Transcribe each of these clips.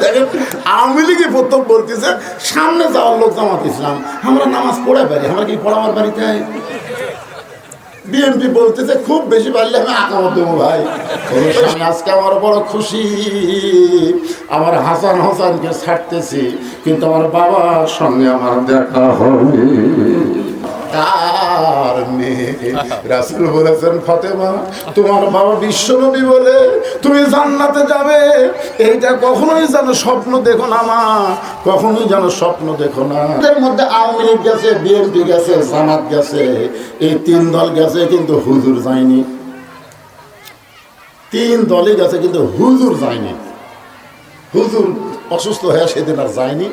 দেখেন আওয়ামী লীগই প্রথম বলতেছে সামনে যাওয়ার লোক জামাত ইসলাম, আমরা নামাজ পড়ে পারি, আমরা কি পড়াবার বাড়িতে। বিএনপি বলতেছে খুব বেশি পারলে আমি আকামত দেবো ভাই। আজকে আমার বড় খুশি, আমার হাসান হোসেনকে ছাড়তেছি, কিন্তু আমার বাবার সঙ্গে আমার দেখা হবে। তার মেয়ে রাসূল বলেছেন, ফাতেমা তোমার বাবা বিশ্বনবী বলে তুমি জান্নাতে যাবে, এইটা কখনোই যেন স্বপ্ন দেখো না মা, কখনোই যেন স্বপ্ন দেখো না। এর মধ্যে আওয়ামী লীগ গেছে, বিএনপি গেছে, জামাত গেছে, এই তিন দল গেছে, কিন্তু হুজুর যায়নি। তিন দলই গেছে কিন্তু হুজুর যায়নি। হুজুর অসুস্থ হয়ে সেদিন আর যায়নি।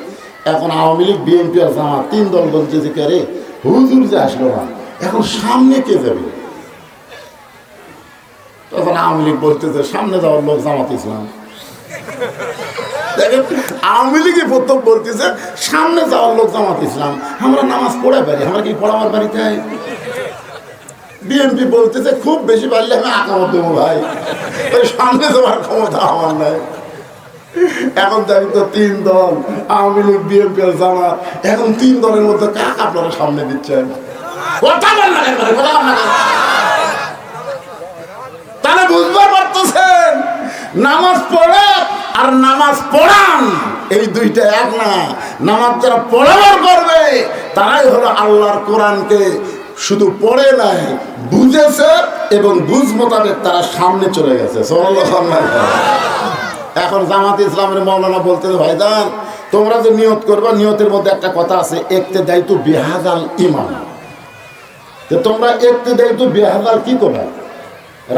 এখন আওয়ামী লীগ, বিএনপি আর জামাত তিন দল বলতেছে কে রে হুজুর যে আসলো না, এখন সামনে কে যাবে? তখন আওয়ামী লীগ বলতেছে সামনে যাওয়ার লোক জামাত ইসলাম। দেখেন আওয়ামী লীগই প্রথম বলতেছে সামনে যাওয়ার লোক জামাত ইসলাম, আমরা নামাজ পড়ে পারি, আমরা কি পড়াবার বাড়িতে। বিএনপি বলতেছে খুব বেশি পারলে আমি আকামত দেবো ভাই, ওই সামনে যাওয়ার ক্ষমতা আমার নাই। এখন দেখেন তো তিন দল, আওয়ামী লীগ, বিএনপি আর জামাত, এখন তিন দলের মধ্যে কাকে আপনারা সামনে দিচ্ছেন? তাহলে বুঝতে পারতেছেন নামাজ পড়ে আর নামাজ পড়ান এই দুইটা এক না। নামাজ যারা পড়াবার করবে তারাই হলো আল্লাহর কোরআনকে শুধু পড়ে নাই, বুঝেছে এবং বুঝ মোতাবেক তারা সামনে চলে গেছে। এখন জামাত ইসলামের মৌলানা বলতে ভাইজান তোমরা যে নিয়ত করবা, নিয়তের মধ্যে একটা কথা আছে, একতে দায়িত্ব বিহাজাল ইমান। তোমরা একতে দায়িত্ব বিহাজাল কি করবা?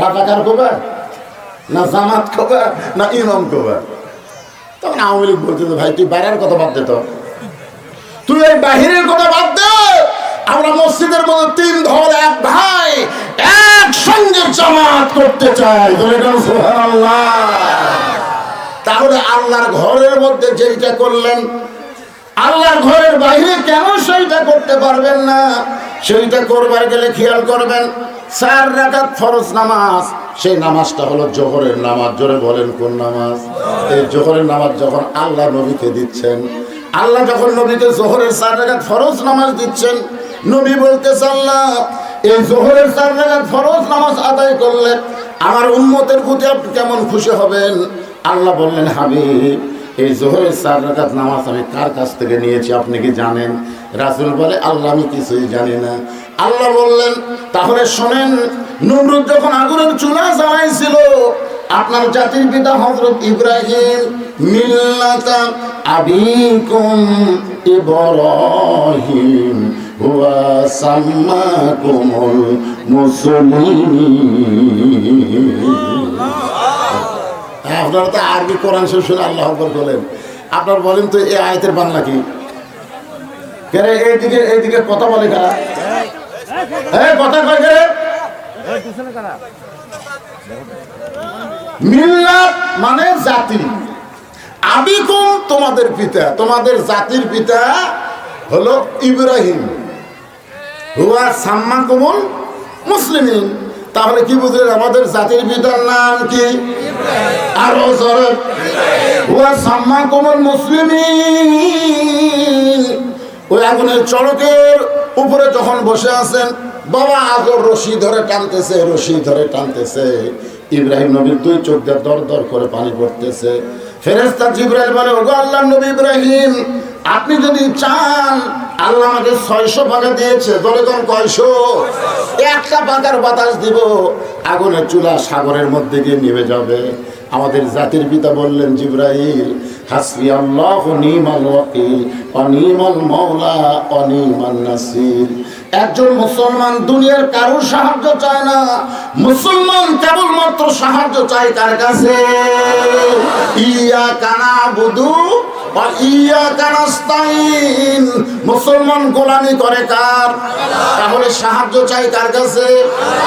রাজাকার করবা না জামাত করবা না ইমাম করবা? তখন আওয়ামী লীগ বলতে ভাই তুই বাইরের কথা বাদ দে, তো তুই এই বাহিরের কথা বাদ দে। আমরা মসজিদের মধ্যে তিন ধর এক ভাই একসঙ্গে জামাত করতে চাই। সুবহানাল্লাহ। তাহলে আল্লাহর ঘরের মধ্যে যেইটা করলেন, আল্লাহর ঘরের বাইরে কেন সেইটা করতে পারবেন না? সেইটা করবার গেলে খেয়াল করবেন 4 রাকাত ফরজ নামাজ, সেই নামাজটা হলো জোহরের নামাজ। জোরে বলেন কোন নামাজ? এই জোহরের নামাজ যখন আল্লাহ নবীকে দিচ্ছেন, আল্লাহ যখন নবীকে জোহরের 4 রাকাত ফরজ নামাজ দিচ্ছেন, নবী বলতেছে আল্লাহ এই জোহরের 4 রাকাত ফরজ নামাজ আদায় করলে আমার উম্মতের প্রতি আপনি কেমন খুশি হবেন? আল্লাহ বললেন হাবিব এই জোহরের 4 রাকাত নামাজ আমি কার কাছ থেকে নিয়েছি আপনি কি জানেন? রাসূল বলে আল্লাহ আমি কিছুই জানি না। আল্লাহ বললেন তাহলে শোনেন, নমরুদ যখন আগুনের চুলা জ্বালাইছিল, আপনার জাতির পিতা হযরত ইব্রাহিম মিল্লাতা আবিকুম ইব্রাহিম হুয়া সাম্মাকুমুল মুসলিমিন। আপনারা তো আরবি কোরআন শুনে আল্লাহু আকবার বলেন, আপনার বলেন তো এই আয়াতের বাংলা কি? এইদিকে কথা বলে কারা? কথা কয় কে? মিল্লাত মানে জাতি, আবিকুম তোমাদের পিতা, তোমাদের জাতির পিতা হলো ইব্রাহিম, হুয়া সাম্মাকুমুল মুসলিমিন। তাহলে কি বুঝলেন? আমাদের জাতির পিতার নাম কি? আরো জোরে, হুয়া সাম্মাকুমুল মুসলিমিন। ওই আগুনের চড়কের উপরে যখন বসে আছেন, বাবা আগর রশি ধরে টানতেছে, রশি ধরে টানতেছে, ইব্রাহিম নবীর 2 চোখ দিয়ে দর দর করে পানি পড়তেছে। ফেরেশতা জিবরাইল বলে ওগো আল্লাহর নবী ইব্রাহিম, আপনি যদি চান আল্লাহ আমাকে 600 পাকা দিয়েছে, বলে কোন কয়শো, একটা পাকার বাতাস দিব, আগুনের চুলা সাগরের মধ্যে গিয়ে নিভে যাবে। আমাদের জাতির পিতা বললেন জিবরাইল হাসবি আল্লাহু নিমাল ওয়াকিল ওয়া নিমাল মাওলা ওয়া নিমান নাসির। একজন মুসলমান দুনিয়ার কারো সাহায্য চায় না, মুসলমান কেবলমাত্র সাহায্য চায় কার কাছে? ইয়াকা নাবুদু ওয়া ইয়াকা নাস্তাইন। মুসলমান গোলামি করে কার? তাহলে সাহায্য চাই কার কাছে?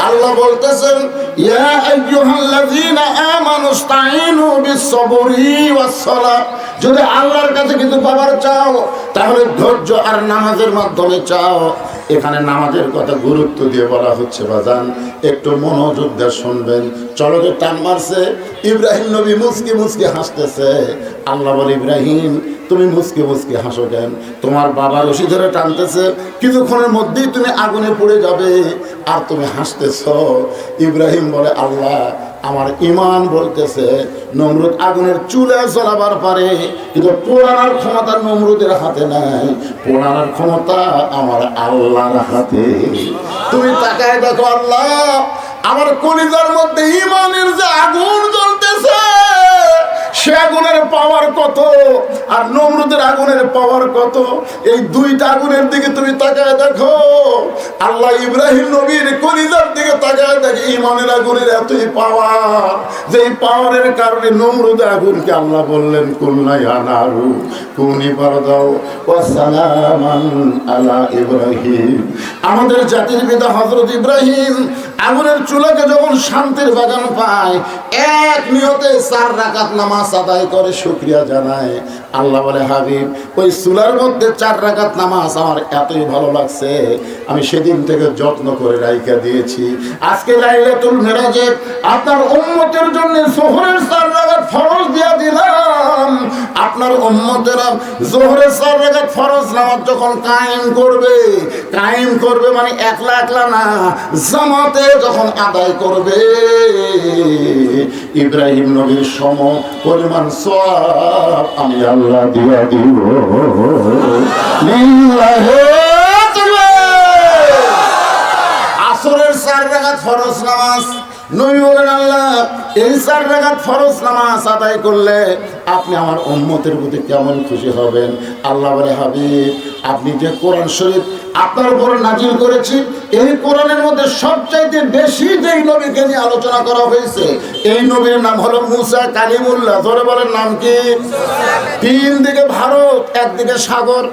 আল্লাহ বলতেছেন ইয়া আইয়ুহাল্লাযীনা আমানুস্তাঈনু বিস-সাবরি ওয়াস-সালাহ। যদি আল্লাহর কাছে কিছু পাবার চাও তাহলে ধৈর্য আর নামাজের মাধ্যমে চাও। এখানে নামাজের কথা গুরুত্ব দিয়ে বলা হচ্ছে বাজান, একটু মনোযোগ দিয়ে শুনবেন। চলকে টান মারছে, ইব্রাহিম নবী মুসকি মুসকি হাসতেছে। আল্লাহ বলে, ইব্রাহিম তুমি মুসকি মুসকি হাসো কেন? তোমার বাবা রশি ধরে টানতেছে, কিছুক্ষণের মধ্যেই তুমি আগুনে পড়ে যাবে আর তুমি হাসতেছ। ইব্রাহিম বলে, আল্লাহ আমার ইমান বলতেছে নমরুদ আগুনের চুলে জ্বলাবার পারে, কিন্তু পোড়ানোর ক্ষমতা নমরুদের হাতে নাই, পোড়ানোর ক্ষমতা আমার আল্লাহর হাতে। তুমি তাকায় দেখো, আল্লাহ আমার কলিজার মধ্যে ইমানের যে আগুন জ্বলতেছে, সে আগুনের পাওয়ার কত আর নমরুদের আগুনের পাওয়ার কত, এই দুইটা আগুনের দিকে তুমি তাকায় দেখো। আল্লাহ ইব্রাহিম নবীর কলিজার দিকে তাকায় দেখে ইমানের আগুনের এতই পাওয়ার, যে পাওয়ারের কারণে নমরুদের আগুনকে আল্লাহ বললেন, কুল্লা ইয়া নারু কুনি বারদাও ওয়া সালামান আলা ইব্রাহিম। আমাদের জাতির পিতা হযরত ইব্রাহিম আগুনের চুলাকে যখন শান্তির বাগান পায়, এক নিয়তে 4 রাকাত নামাজ আদায় করে শুকরিয়া জানায়। আল্লাহ বলে, হাবিব ওই চুলার মধ্যে 4 রাকাত নামাজ আমার এতই ভালো লাগছে, আমি সেদিন থেকে যত্ন করে রাইখা দিয়েছি। আজকে লাইলাতুল মিরাজে আপনার উম্মতের জন্য যোহরের 4 রাকাত ফরজ দিয়ে দিলাম। আপনার উম্মতেরা যোহরের 4 রাকাত ফরজ নামাজ যখন কায়েম করবে মানে একলা একলা না, জামাতে যখন আদায় করবে, ইব্রাহিম নবীর সম পরিমাণ সওয়াব আমি আল্লাহ দিয়া দিব। আসরের 4 রাকাত ফরজ নামাজ, নবী বলেন, আল্লাহ এই 4 রাকাত ফরজ নামাজ আদায় করলে আপনি আমার উম্মতের প্রতি কেমন খুশি হবেন। আল্লাহ বলে, হাবিব আপনি যে কোরআন শরীফ আপনার উপর নাজিল করেছি, এই কোরআনের মধ্যে সবচাইতে বেশি যেই নবীকে নিয়ে আলোচনা করা হয়েছে, এই নবীর নাম হলো মুসা কালিমুল্লাহ। ধরে বলেন নাম কি? 3 দিকে ভারত, একদিকে সাগর,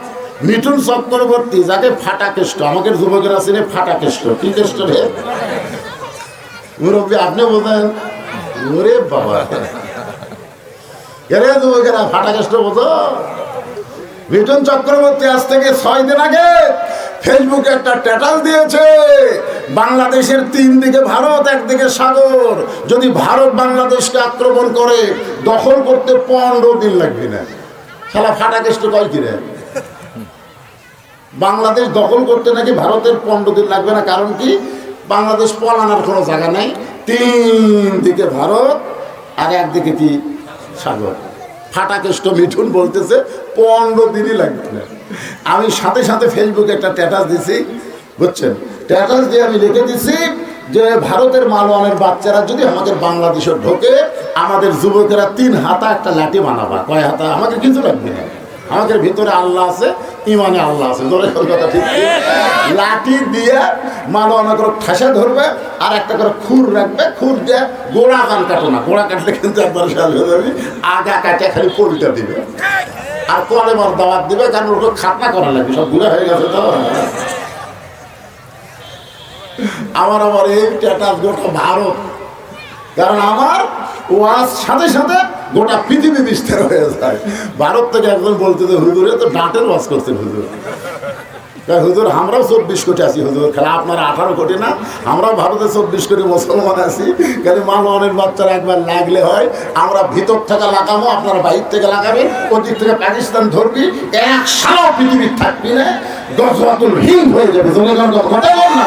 মিঠুন চক্রবর্তী, যাকে ফাটা কেষ্ট, আমাকে যুবকেরা ছিল ফাটা কেষ্ট। কি কেষ্ট রে মুরব্বী, আপনি বোঝেন? ওরে বাবা, এরে যুবকেরা ফাটা কেষ্ট বোঝো? মিঠুন চক্রবর্তী আজ থেকে 6 দিন আগে ফেসবুকে একটা স্ট্যাটাস দিয়েছে, বাংলাদেশের 3 দিকে ভারত, একদিকে সাগর, যদি ভারত বাংলাদেশকে আক্রমণ করে দখল করতে 15 দিন লাগবে না। শালা ফাটা কেষ্ট কয় কি রে? বাংলাদেশ দখল করতে নাকি ভারতের 15 দিন লাগবে না। কারণ কি? বাংলাদেশ পলানোর কোনো জায়গা নাই, 3 দিকে ভারত আর একদিকে কি সাগর। ফাটা কেষ্ট মিঠুন বলতেছে 15 দিনই লাগবে না। আমি সাথে সাথে ফেসবুকে একটা স্ট্যাটাস দিছি, বুঝছেন? স্ট্যাটাস দিয়ে আমি লিখে দিছি যে ভারতের মালওয়ানের বাচ্চারা যদি আমাদের বাংলাদেশে ঢোকে, আমাদের যুবকেরা 3 হাতা একটা লাঠি বানাবা। কয় হাতা? আমাকে কিছু লাগবে না, আমাদের ভিতরে আল্লাহ আছে, ইমানে আল্লাহ আছে। ধরে কথা ঠিক, লাঠি দিয়ে মালওয়ানা করে ঠাসা ধরবে আর একটা করে খুর রাখবে, খুর দিয়ে গোড়া কান কাটো না, গোড়া কাটলে কিন্তু একবার সাল হয়ে যাবে, আগা কাটে খালি পোলটা দিবে আর কলেমার দাওয়াত দিবে, কারণ ওকে খাতনা করা লাগবে, সব বুড়া হয়ে গেছে তো। আমার এই স্ট্যাটাস গোটা ভারত, কারণ আমার ওয়াজ সাথে সাথে গোটা পৃথিবী বিস্তার হয়ে যায়। ভারত থেকে একজন বলতে যে হুজুরে তো ডাঁটের ওয়াজ করছেন হুজুর। হুজুর আমরাও 24 কোটি আছি হুজুর, খেলা আপনারা 18 কোটি না, আমরাও ভারতে 24 কোটি মুসলমান আছি। কেন মালওয়ানের বাচ্চারা একবার লাগলে হয়, আমরা ভিতর থেকে লাগাবো, আপনারা বাইর থেকে লাগাবেন, ওদিক থেকে পাকিস্তান ধরবি, এক সারাও পৃথিবীর থাকবি না, গজওয়াতুল হিন্দ হয়ে যাবে। কথা বল না,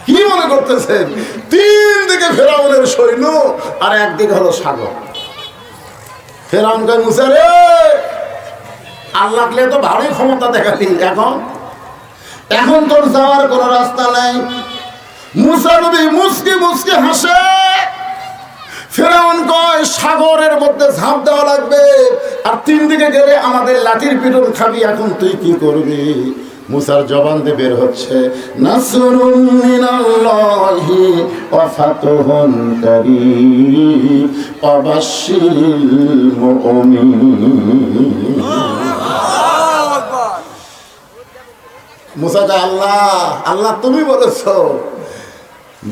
কি মনে করতেছেন? 3 দিকে ফেরাউনের সৈন্য আর একদিকে হলো সাগর। ফেরাউন কয়, মুসা রে আল্লাহ তো ভালোই ক্ষমতা দেখালি, এখন তোর যাওয়ার কোনো রাস্তা নাই। মুসা নবী মুসকি মুসকি হাসে। ফেরাউন কয়, সাগরের মধ্যে ঝাঁপ দেওয়া লাগবে আর 3 দিকে গেলে আমাদের লাঠির পিটন খাবি, এখন তুই কি করবি? মুসার জবান দিয়ে বের হচ্ছে, নাসরুম মিনাল্লাহি ওয়া ফাতহুন কারীম ওয়া বাশশিরিল মুমিনিন। মুসা কয়, আল্লাহ তুমি বলেছো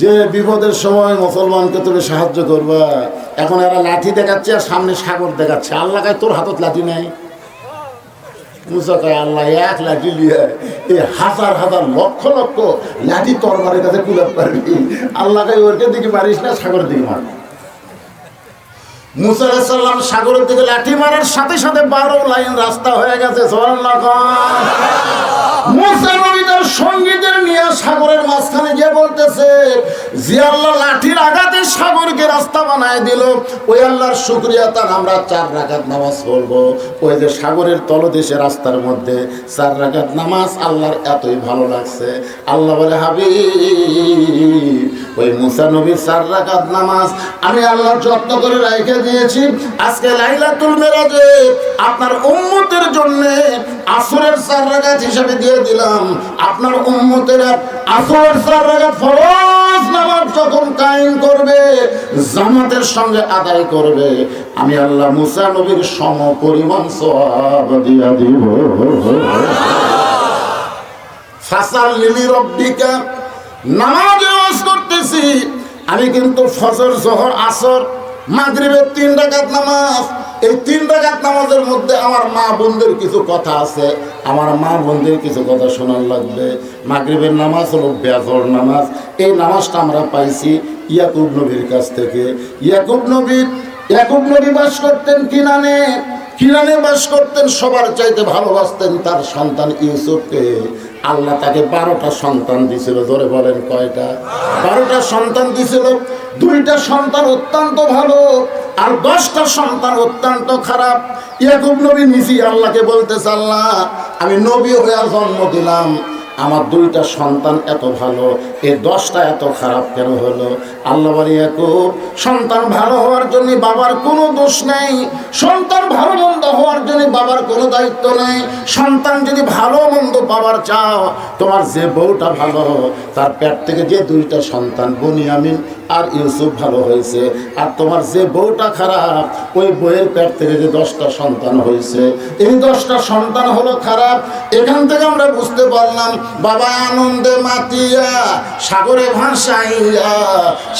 যে বিপদের সময় মুসলমানকে তুমি সাহায্য করবা, এখন এরা লাঠি দেখাচ্ছে আর সামনে সাগর দেখাচ্ছে। আল্লাহ কয়, তোর হাতত লাঠি নাই, মুসা কয় আল্লাহ এক লাঠি লিয়ে এই হাজার হাজার লক্ষ লক্ষ লাঠি তরবারের কাছে কুলাতে পারবি, আল্লাহ কয় ওরকে দিকে মারিস না, সাগরের দিকে মার। মুসা আলাইহিস সালাম সাগরের দিকে লাঠি মারার সাথে সাথে 12 লাইন রাস্তা হয়ে গেছে। সুবহানাল্লাহ। মুসা নবী তার সঙ্গীদের নিয়ে সাগরের মাঝখানে গিয়ে বলতেছে, যে আল্লাহ লাঠির আঘাতে সাগরকে রাস্তা বানায় দিল, ওই আল্লাহর শুকরিয়া তার আমরা 4 রাকাত নামাজ পড়বো। ওই যে সাগরের তলদেশে রাস্তার মধ্যে 4 রাকাত নামাজ আল্লাহর এতই ভালো লাগছে। আল্লাহ বলে, হাবিব ওই মুসা নবীর 4 রাকাত নামাজ আমি আল্লাহ যত্ন করে রেখে দিয়েছি। আজকে লাইলাতুল মেরাজে আপনার উম্মতের জন্য আসরের 4 রাকাত হিসাবে দিয়ে দিলাম। আপনার উম্মতের আসরের 4 রাকাত ফরজ নামাজ যখন কায়েম করবে, জামাতের সঙ্গে আদায় করবে, আমি আল্লাহ মুসা নবীর সম পরিমাণ সওয়াব দিয়া দিব। ফাসাল লিলি রব্বিকা নামাজে ওয়াজ করতেছি আমি, কিন্তু ফজর জোহর আসর মাগরিবের 3 রাকাত নামাজ। এই 3 রাকাত নামাজের মধ্যে আমার মা বোনদের কিছু কথা আছে, আমার মা বোনদের কিছু কথা শোনার লাগবে। মাগরিবের নামাজ হলো বেজর নামাজ। এই নামাজটা আমরা পাইছি ইয়াকুব নবীর কাছ থেকে। ইয়াকুব নবী বাস করতেন কিনানে। কিনানে বাস করতেন, সবার চাইতে ভালোবাসতেন তার সন্তান ইউসুফকে। আল্লাহ তাকে 12টা সন্তান দিছিল। জোরে বলেন কয়টা? 12টা সন্তান দিছিল। 2টা সন্তান অত্যন্ত ভালো আর 10টা সন্তান অত্যন্ত খারাপ। ইয়াকুব নবী নিজেই আল্লাহকে বলতেছে, আল্লাহ আমি নবী হয়ে জন্ম দিলাম, আমার 2টা সন্তান এত ভালো, এই 10টা এত খারাপ কেন হলো? আল্লাহ বলে, ইয়াকুব সন্তান ভালো হওয়ার জন্য বাবার কোনো দোষ নেই, সন্তান ভালো মন্দ হওয়ার জন্য বাবার কোনো দায়িত্ব নেই। সন্তান যদি ভালো মন্দ পাওয়ার চাও, তোমার যে বউটা ভালো তার পেট থেকে যে 2টা সন্তান বনিয়ামিন আর ইউসুফ ভালো হয়েছে, আর তোমার যে বউটা খারাপ ওই বউয়ের পেট থেকে যে 10টা সন্তান হয়েছে, এই 10টা সন্তান হলো খারাপ। এখান থেকে আমরা বুঝতে পারলাম বাবা আনন্দে মাতিয়া সাগরে ভাসাইয়া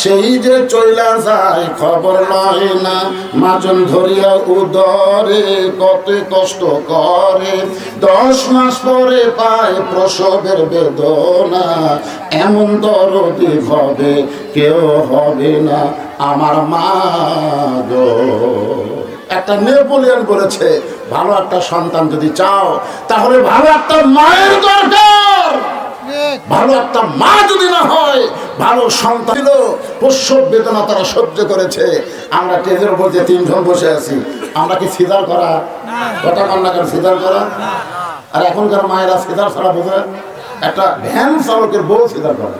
সেই যে চইলা যায় খবর লয় না, মাজন ধরিয়া উদরে কত কষ্ট করে, 10 মাস পরে পায় প্রসবের বেদনা, এমন দরদি হবে কেউ হবে না আমার মা গো। একটা নেপোলিয়ন বলেছে, ভালো একটা সন্তান যদি চাও তাহলে ভালো একটা মায়ের দরকার। ভালো একটা মা যদি না হয়, ভালো সন্তান ছিল, প্রসব বেদনা তারা সহ্য করেছে। আমরা স্টেজের উপর যে 3 জন বসে আছি, আমরা কি সিজার করা? কথা কান্না করে সিজার করা? আর এখনকার মায়েরা সিজার ছাড়া বোঝে? একটা ভ্যান চালকের বউ সিজার করে।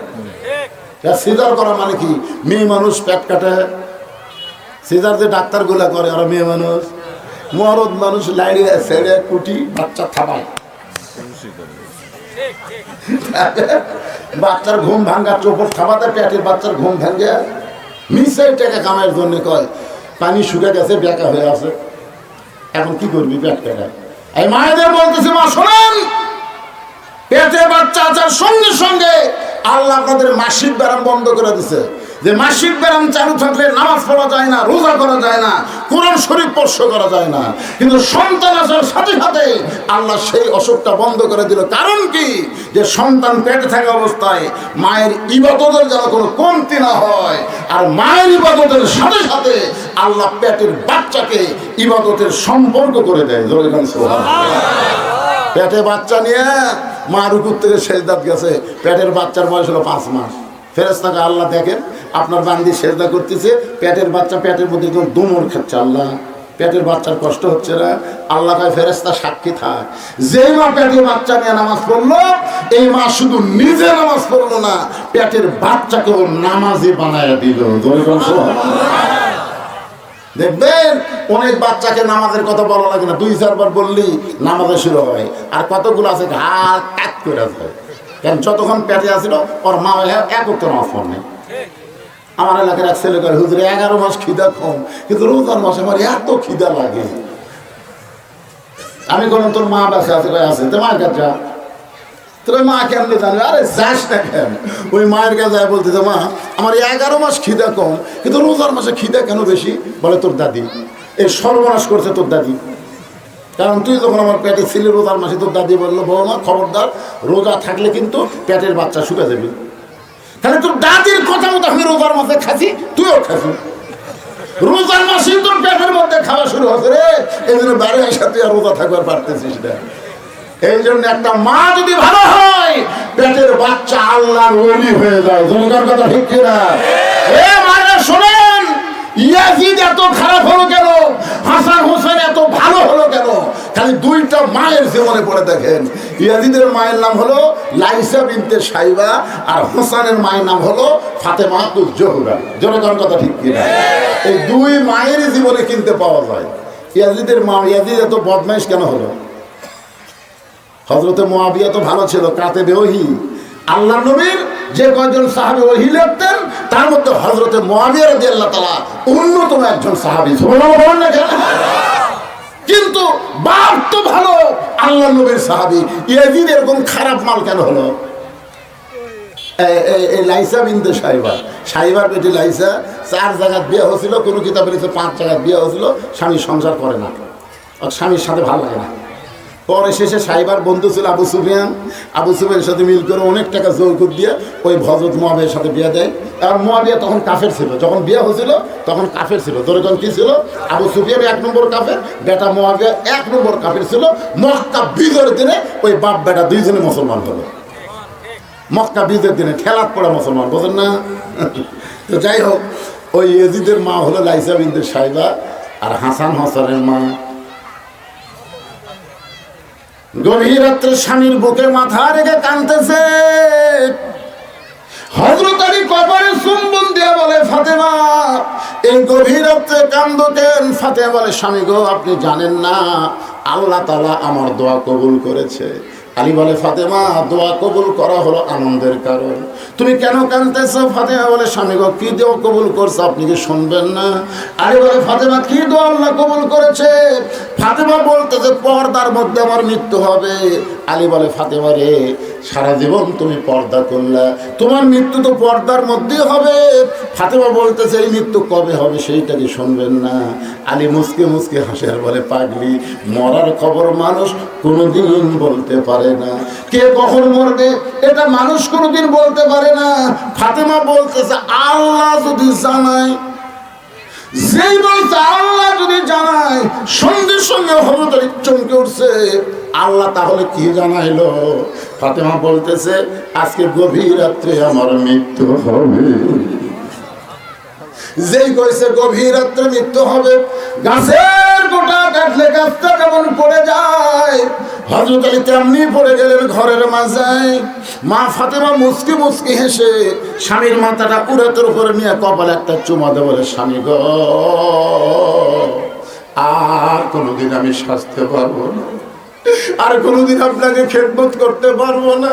সিজার করা মানে কি? মেয়ে মানুষ পেট কাটে, সিজার যে ডাক্তারগুলা করে ওরা মেয়ে মানুষ। মরদ মানুষ লাইড়ে ছেড়ে কুটি বাচ্চা থামায়, বাচ্চার ঘুম ভাঙ্গা চোপড় থামাতে পেটের বাচ্চার ঘুম ভাঙ্গে মিশাই টাকা কামাইয়ের জন্য কয় পানি শুকে গেছে, বেকা হয়ে আছে, এখন কি করবি পেট টাকা। এই মায়েদের বলতেছে, মা শোনেন, পেটে বাচ্চা আসার সঙ্গে সঙ্গে আল্লাহ আপনাদের মাসিক ব্যায়াম বন্ধ করে দিছে। যে মাসিক ব্যায়াম চালু থাকলে নামাজ পড়া যায় না, রোজা করা যায় না, কোরআন শরীফ স্পর্শ করা যায় না, কিন্তু সন্তান আসার সাথে সাথে আল্লাহ সেই অসুখটা বন্ধ করে দিল। কারণ কি? যে সন্তান পেটে থাকা অবস্থায় মায়ের ইবাদতের যেন কোনো কমতি না হয়, আর মায়ের ইবাদতের সাথে সাথে আল্লাহ পেটের বাচ্চাকে ইবাদতের সম্পর্ক করে দেয়। পেটে বাচ্চা নিয়ে মা রুকুর থেকে সেজদাত গেছে, পেটের বাচ্চার বয়স হলো 5 মাস। ফেরেশতাকে আল্লাহ দেখেন আপনার বান্দি সেজদা করতেছে, পেটের বাচ্চা পেটের মধ্যে একদম দুমড় খাচ্ছে, আল্লাহ পেটের বাচ্চার কষ্ট হচ্ছে না। আল্লাহ কয় ফেরেশতা সাক্ষী থাক, যেই মা পেটের বাচ্চা নিয়ে নামাজ পড়লো, এই মা শুধু নিজে নামাজ পড়লো না, পেটের বাচ্চাকেও নামাজি বানায় দিল। দেখবেন অনেক বাচ্চাকে নামাজের কথা বলা লাগে না, 2-4 বার বললি নামাজে শুরু হয়। আর কতগুলো আছে ঘাট কাট করে যায়, কারণ যতক্ষণ পেটে আসছিল ওর মা এক উত্তর নামাজ পড়ে। আমার এলাকার এক ছেলে করে, হুজুরে 11 মাস খিদা কম, কিন্তু রোজার মাসে আমার এত খিদা লাগে। আমি বললাম তোর মা বাসা আছে? আছে। তো মায়ের কাছে যা। তোর মা কেমনি জানবে? আরে যাস না কেন? ওই মায়ের কাছে যায় বলতেছে, মা আমার 11 মাস খিদা কম, কিন্তু রোজার মাসে খিদা কেন বেশি? বলে তোর দাদি এই সর্বনাশ করছে, তোর দাদি কারণ তুই যখন আমার পেটে ছিলি রোজার মাসে, তোর দাদি বললো বৌমা খবরদার, রোজা থাকলে কিন্তু পেটের বাচ্চা শুকে যাবে। তাহলে তোর দাদির কথা মতো আমি রোজার মাসে খাসি, তুইও খাসি। রোজার মাসে তোর পেটের মধ্যে খাওয়া শুরু হচ্ছে রে, এই জন্য বাড়ি আসা তুই আর রোজা থাকবার পারতেছিস না। এই জন্য একটা মা যদি ভালো হয়, পেটের বাচ্চা আল্লাহর ওলি হয়ে যায়। জনগণ কথা ঠিক কিনা? এ মায়েরা শোনেন, ইয়াজিদ এত খারাপ হলো কেন, হাসান হোসেন এত ভালো হলো কেন? খালি দুইটা মায়ের জীবনে পড়ে দেখেন। ইয়াজিদের মায়ের নাম হলো লাইসা বিনতে সাইবা, আর হোসেনের মায়ের নাম হলো ফাতেমা তুজ জোহরা। জনগণ কথা ঠিক কিনা? এই দুই মায়ের জীবনে কিনতে পাওয়া যায়। ইয়াজিদের মা, ইয়াজিদ এত বদমাইশ কেন হলো? হযরতে মুআবিয়া তো ভালো ছিল, কাতেবে ওহী। আল্লাহ নবীর যে কয়জন সাহাবী ওহী লিখতেন, তার মধ্যে হযরতে মুআবিয়া রাদিয়াল্লাহু তাআলা অন্যতম একজন সাহাবী। সুবহানাল্লাহ বলেন না কেন? কিন্তু বাপ তো ভালো, আল্লাহ নবীর সাহাবী। ইয়াজিদ এরকম খারাপ মাল কেন হলো? এই লাইসা বিনতে সাইবা, সাইবার বেটি লাইসা 4 জায়গায় বিয়ে হয়েছিল, কোনো কিতাবে লিখছে 5 জায়গায় বিয়ে হয়েছিল। স্বামী সংসার করে না, আর স্বামীর সাথে ভালো লাগে না। পরে শেষে সাইবার বন্ধু ছিল আবু সুফিয়ান। আবু সুফিয়ানের সাথে মিল করে অনেক টাকা যৌতুক দিয়ে ওই হযরত মুআবিয়ার সাথে বিয়ে দেয়। আর মুআবিয়া তখন কাফের ছিল, যখন বিয়ে হয়েছিল তখন কাফের ছিল। তখন কি ছিল? আবু সুফিয়ান 1 নম্বর কাফের, বেটা মুআবিয়া 1 নম্বর কাফের ছিল। মক্কা বিজয়ের দিনে ওই বাপ বেটা দুইজনে মুসলমান হলো। মক্কা বিজয়ের দিনে ঠেলাত পড়া মুসলমান, বোঝেন না? তো যাই হোক, ওই ইয়াজিদের মা হলো লাইসা বিনতে সাইবা, আর হাসান হোসেনের মা গভীর রাত্রে স্বামীর বুকে মাথা রেখে কাঁদতেছে। হযরত আলী কবরে চুম্বন দিয়ে বলে, ফাতেমা এই গভীর রাত্রে কান্দো কেন? ফাতেমা বলে, স্বামী গো, আপনি জানেন না আল্লাহ তাআলা আমার দোয়া কবুল করেছে। আলী বলে, ফাতেমা দোয়া কবুল করা হলো আনন্দের কারণ, তুমি কেন কাঁদতেছো? ফাতেমা বলে, স্বামী গো, কি দোয়া কবুল করছে আপনি কি শুনবেন না? আলী বলে, ফাতেমা কি দোয়া আল্লাহ কবুল করেছে? ফাতেমা বলতেছে, পর্দার মধ্যে আমার মৃত্যু হবে। আলী বলে, ফাতেমা রে, সারা জীবন তুমি পর্দা করলা, তোমার মৃত্যু তো পর্দার মধ্যেই হবে। ফাতেমা বলতেছে, এই মৃত্যু কবে হবে সেইটা কি শুনবেন না? আলী মুসকে মুসকে হাসে আর বলে, পাগলি, মরার খবর মানুষ কোনোদিন বলতে পারে না, কে কখন মরবে এটা মানুষ কোনোদিন বলতে পারে না। ফাতেমা বলতেছে, আল্লাহ যদি জানায়, যেই বলছে আল্লাহ যদি জানায়, সঙ্গে সঙ্গে হযরত আলী চমকে উঠছে। আল্লাহ তাহলে কি জানাইলো? ফাতেমা বলতেছে, আজকে গভীর রাত্রে আমার মৃত্যু হবে। যেই কইছে গভীর রাত্রে মৃত্যু হবে, গাছের গোটা কাটলে গাছটা কেমন পড়ে যায়, হযরত আলী তেমনি পড়ে গেলেন ঘরের মাঝে। মা ফাতেমা মুচকি মুচকি হেসে স্বামীর মাথাটা উড়াতের উপরে নিয়ে কপালে একটা চুমা দেয়, বলে, স্বামী গো, আর কোনোদিন আমি সাজতে পারবো না, আর কোনোদিন আপনাকে খেদমত করতে পারবো না।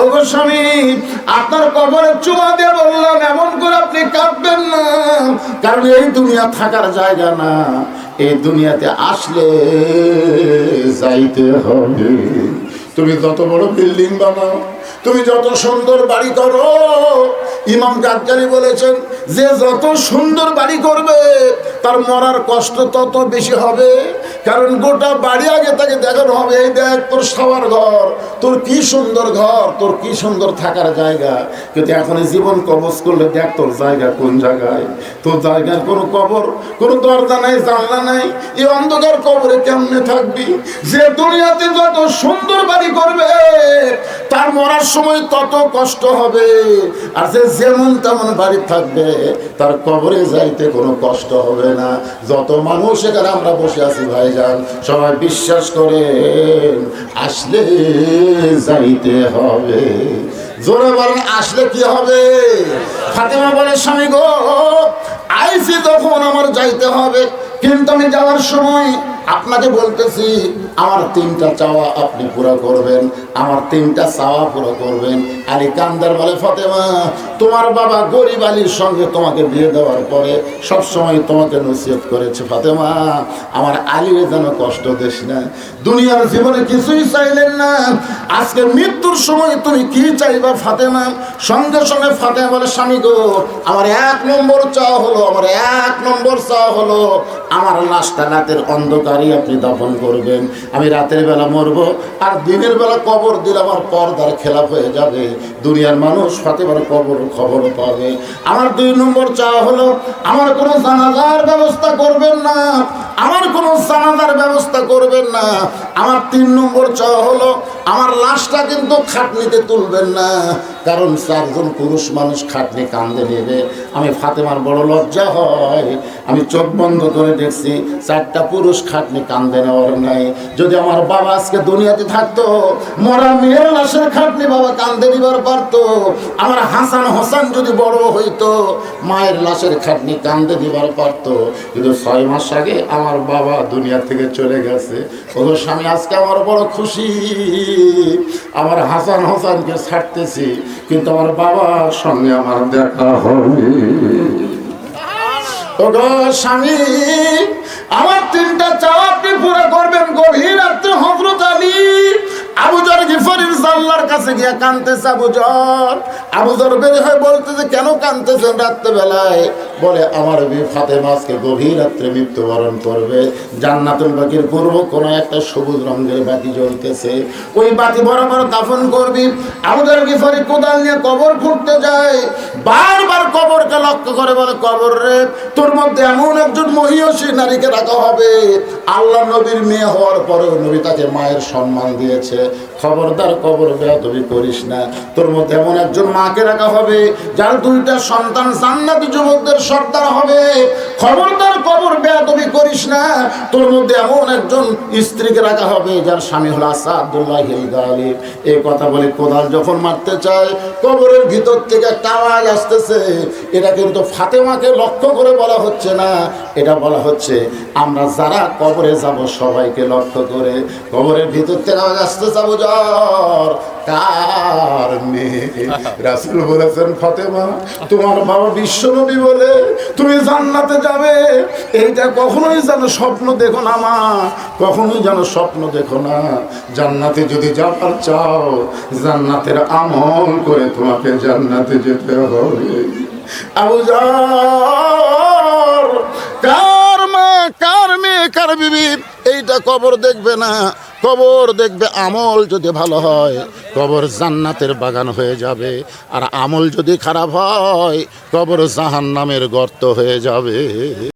ওগো স্বামী, আপনার কবরে চুমা দিয়ে বললাম, এমন করে আপনি কাঁদবেন না, কারণ এই দুনিয়া থাকার জায়গা না, এই দুনিয়াতে আসলে যাইতে হবে। তুমি যত বড় বিল্ডিং বানাও, তুমি যত সুন্দর বাড়ি করো, ইমাম গাজ্জালি বলেছেন যে যত সুন্দর বাড়ি করবে তার মরার কষ্ট তত বেশি হবে। কারণ গোটা বাড়ি আগে তাকে দেখানো হবে, এই দেখ তোর সবার ঘর, তোর কি সুন্দর ঘর, তোর কি সুন্দর থাকার জায়গা। কিন্তু এখন জীবন কবজ করলে দেখ তোর জায়গা কোন জায়গায়, তোর জায়গার কোনো কবর, কোনো দরজা নাই, জানলা নাই। এই অন্ধকার কবরে কেমনে থাকবি? যে দুনিয়াতে যত সুন্দর বাড়ি করবে তার মরার সময় তত কষ্ট হবে, আর যে যেমন তেমন বাড়ি থাকবে তার কবরে যাইতে কোনো কষ্ট হবে না। যত মানুষ এখানে আমরা বসে আছি ভাইজান, সবাই বিশ্বাস করেন আসলে যাইতে হবে। জোরে বলেন, আসলে কি হবে? ফাতেমা বলে, স্বামী গো, আইছি যখন আমার যাইতে হবে, কিন্তু আমি যাওয়ার সময় আপনাকে বলতেছি আমার 3টা চাওয়া আপনি পুরো করবেন, আমার 3টা চাওয়া পুরো করবেন। আলী কান্দার বলে, ফাতেমা তোমার বাবা গরিব আলীর সঙ্গে তোমাকে বিয়ে দেওয়ার পরে সবসময় তোমাকে নসিহত করেছে, ফাতেমা আমার আলীর যেন কষ্ট দিস না। দুনিয়ার জীবনে কিছুই চাইলেন না, আজকে মৃত্যুর সময় তুমি কি চাইবা ফাতেমা? সঙ্গে সঙ্গে ফাতেমা বলে, স্বামী গো আমার 1 নম্বর চাওয়া হলো, আমার 1 নম্বর চাওয়া হলো আমার লাশটা রাতের অন্ধকারই আপনি দাফন করবেন। আমি রাতের বেলা মরবো, আর দিনের বেলা কবর দিলে আমার পর্দার খেলাপ হয়ে যাবে, দুনিয়ার মানুষ ফাতেমার কবর খবর পাবে। আমার 2 নম্বর চাওয়া হলো আমার কোনো জানাজার ব্যবস্থা করবেন না, আমার কোনো জানাজার ব্যবস্থা করবেন না। আমার 3 নম্বর চাওয়া হলো আমার লাশটা কিন্তু খাটনিতে তুলবেন না, কারণ 4 জন পুরুষ মানুষ খাটনি কান্দে নেবে। আমি ফাতেমার বড় লজ্জা হয়, আমি চোখ বন্ধ করে দেখছি 4টা পুরুষ খাটনি কান্দে নেওয়ার নাই। যদি আমার বাবা আজকে দুনিয়াতে থাকতো, মরা মেয়ের লাশের খাটনি বাবা কান্দে নিবার পারতো। আমার হাসান হোসেন যদি বড় হইতো, মায়ের লাশের খাটনি কান্দে দিবার পারতো। কিন্তু 6 মাস আগে আমার বাবা দুনিয়া থেকে চলে গেছে। ওগো স্বামী আজকে আমার বড় খুশি, আমার হাসান হোসেনকে ছাড়তেছি, কিন্তু আমার বাবার সঙ্গে আমার দেখা হবে। ওগো স্বামী আমার 3টা চাওয়া আপনি পুরো করবেন। গভীর রাত্রে হযরত আলী আবু যর গিফারির জাল্লার কাছে গিয়ে কাঁদতেছে। আবু যর বের হয়ে বলতেছে, কেন কাঁদতেছেন রাত্রে বেলায়? বলে, আমার বিবি ফাতেমা আজকে গভীর রাত্রে মৃত্যুবরণ করবে। জান্নাতুল বাকির পূর্ব কোন একটা সবুজ রঙের বাতি জ্বলতেছে, ওই বাতি বরাবর দাফন করবি। আবু যর গিফারি কোদাল নিয়ে কবর খুঁড়তে যায়, বারবার কবরকে লক্ষ্য করে বলে, কবর রে তোর মধ্যে এমন একজন মহিয়সী নারীকে রাখা হবে, আল্লাহ নবীর মেয়ে হওয়ার পরেও নবী তাকে মায়ের সম্মান দিয়েছে, খবরদার কবর বেয়াদবি করিস না। তোর মধ্যে এমন একজন মাকে রাখা হবে যার 2টা সন্তান জান্নাতি যুবকদের সর্দার হবে, খবরদার কবর বেয়াদবি করিস না। তোর মধ্যে এমন একজন স্ত্রীকে রাখা হবে যার স্বামী হলো আসাদুল্লাহ হিল গালিব। এই কথা বলে কোদাল যখন মারতে চায়, কবরের ভিতর থেকে একটা আওয়াজ আসতেছে। এটা কিন্তু ফাতেমাকে লক্ষ্য করে বলা হচ্ছে না, এটা বলা হচ্ছে আমরা যারা কবরে যাব সবাইকে লক্ষ্য করে। কবরের ভিতর থেকে আওয়াজ আসতে যাবো, কার মেয়ে? রাসূল বলেছেন, ফাতেমা তোমার বাবা বিশ্বনবী বলে তুমি জান্নাতে যাবে, এইটা কখনোই যেন স্বপ্ন দেখো না মা, কখনোই যেন স্বপ্ন দেখো না। জান্নাতে যদি যাবার চাও, জান্নাতের আমল করে তোমাকে জান্নাতে যেতে হবে। আবু যর কার মা, কার মেয়ে, কার বিবি, এইটা কবর দেখবে না, কবর দেখবে আমল যদি ভালো হয় কবর জান্নাতের বাগান হয়ে যাবে, আর আমল যদি খারাপ হয় কবর জাহান্নামের গর্ত হয়ে যাবে।